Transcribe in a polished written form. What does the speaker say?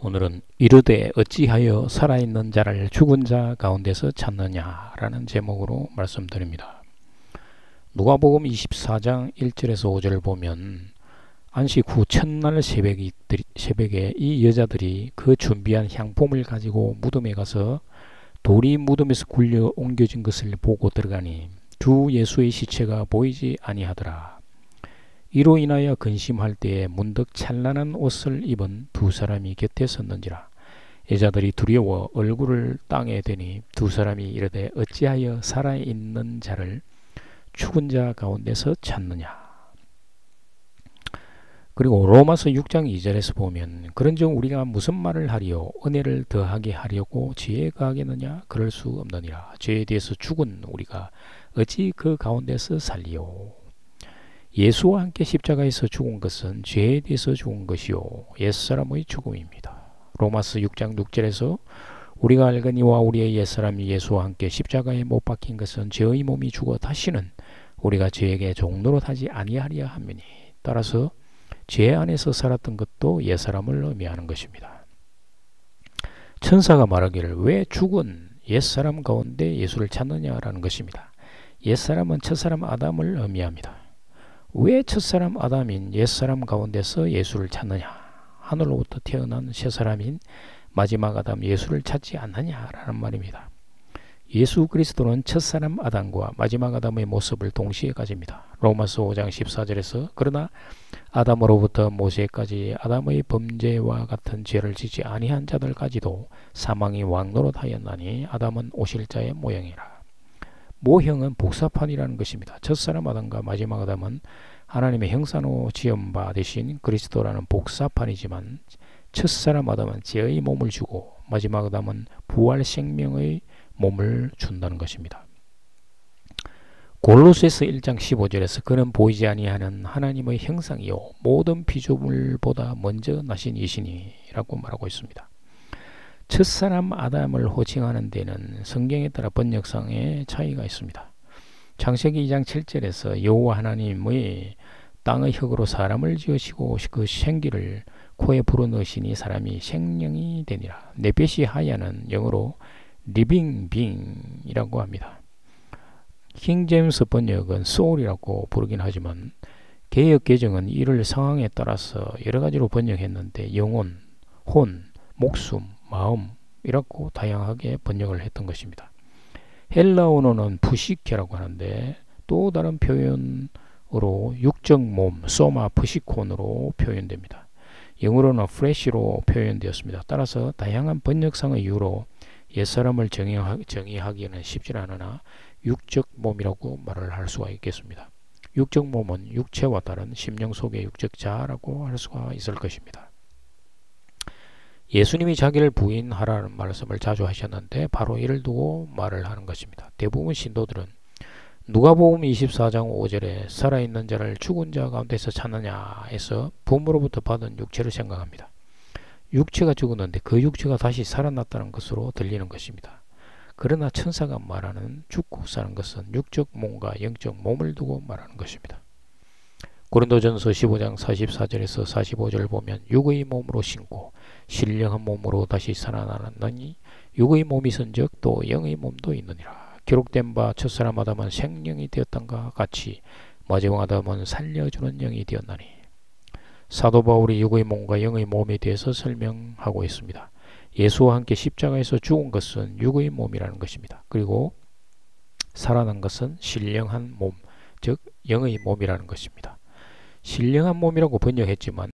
오늘은 이르되 어찌하여 살아있는 자를 죽은 자 가운데서 찾느냐라는 제목으로 말씀드립니다. 누가복음 24장 1절에서 5절을 보면 안식 후 첫날 새벽에 이 여자들이 그 준비한 향품을 가지고 무덤에 가서 돌이 무덤에서 굴려 옮겨진 것을 보고 들어가니 주 예수의 시체가 보이지 아니하더라. 이로 인하여 근심할 때에 문득 찬란한 옷을 입은 두 사람이 곁에 섰는지라. 여자들이 두려워 얼굴을 땅에 대니 두 사람이 이르되 어찌하여 살아있는 자를 죽은 자 가운데서 찾느냐. 그리고 로마서 6장 2절에서 보면 그런즉 우리가 무슨 말을 하리요 은혜를 더하게 하려고 지혜가 하겠느냐 그럴 수 없느니라. 죄에 대해서 죽은 우리가 어찌 그 가운데서 살리요. 예수와 함께 십자가에서 죽은 것은 죄에 대해서 죽은 것이요 옛사람의 죽음입니다. 로마서 6장 6절에서 우리가 알거니와 우리의 옛사람이 예수와 함께 십자가에 못 박힌 것은 죄의 몸이 죽어 다시는 우리가 죄에게 종노릇하지 아니하리라 하미니 따라서 죄 안에서 살았던 것도 옛사람을 의미하는 것입니다. 천사가 말하기를 왜 죽은 옛사람 가운데 예수를 찾느냐라는 것입니다. 옛사람은 첫사람 아담을 의미합니다. 왜 첫사람 아담인 옛사람 가운데서 예수를 찾느냐? 하늘로부터 태어난 새사람인 마지막 아담 예수를 찾지 않느냐라는 말입니다. 예수 그리스도는 첫사람 아담과 마지막 아담의 모습을 동시에 가집니다. 로마서 5장 14절에서 그러나 아담으로부터 모세까지 아담의 범죄와 같은 죄를 짓지 아니한 자들까지도 사망이 왕노릇하였나니 아담은 오실 자의 모형이라. 모형은 복사판이라는 것입니다. 첫사람 아담과 마지막 아담은 하나님의 형상으로 지음바 되신 그리스도라는 복사판이지만 첫사람 아담은 죄의 몸을 주고 마지막 아담은 부활 생명의 몸을 준다는 것입니다. 골로새서 1장 15절에서 그는 보이지 아니하는 하나님의 형상이요 모든 피조물보다 먼저 나신 이시니 라고 말하고 있습니다. 첫사람 아담을 호칭하는 데는 성경에 따라 번역상의 차이가 있습니다. 창세기 2장 7절에서 여호와 하나님의 땅의 흙으로 사람을 지으시고 그 생기를 코에 불어넣으시니 사람이 생명이 되니라. 네베시 하야는 영어로 living being이라고 합니다. 킹제임스 번역은 soul이라고 부르긴 하지만 개역 개정은 이를 상황에 따라서 여러 가지로 번역했는데 영혼, 혼, 목숨, 마음이라고 다양하게 번역을 했던 것입니다. 헬라 언어는 푸시케라고 하는데 또 다른 표현으로 육적 몸, 소마 푸시콘으로 표현됩니다. 영어로는 flesh로 표현되었습니다. 따라서 다양한 번역상의 이유로 옛사람을 정의하기는 쉽지 않으나 육적 몸이라고 말을 할 수가 있겠습니다. 육적 몸은 육체와 다른 심령 속의 육적 자라고 할 수가 있을 것입니다. 예수님이 자기를 부인하라는 말씀을 자주 하셨는데 바로 이를 두고 말을 하는 것입니다. 대부분 신도들은 누가복음 24장 5절에 살아있는 자를 죽은 자 가운데서 찾느냐 해서 부모로부터 받은 육체를 생각합니다. 육체가 죽었는데 그 육체가 다시 살아났다는 것으로 들리는 것입니다. 그러나 천사가 말하는 죽고 사는 것은 육적 몸과 영적 몸을 두고 말하는 것입니다. 고린도전서 15장 44절에서 45절을 보면 육의 몸으로 신고 신령한 몸으로 다시 살아나느니 육의 몸이 있은즉 또 영의 몸도 있느니라. 기록된 바 첫사람 아담은 생령이 되었던가 같이 마지막 아담은 살려주는 영이 되었나니. 사도 바울이 육의 몸과 영의 몸에 대해서 설명하고 있습니다. 예수와 함께 십자가에서 죽은 것은 육의 몸이라는 것입니다. 그리고 살아난 것은 신령한 몸, 즉 영의 몸이라는 것입니다. 신령한 몸이라고 번역했지만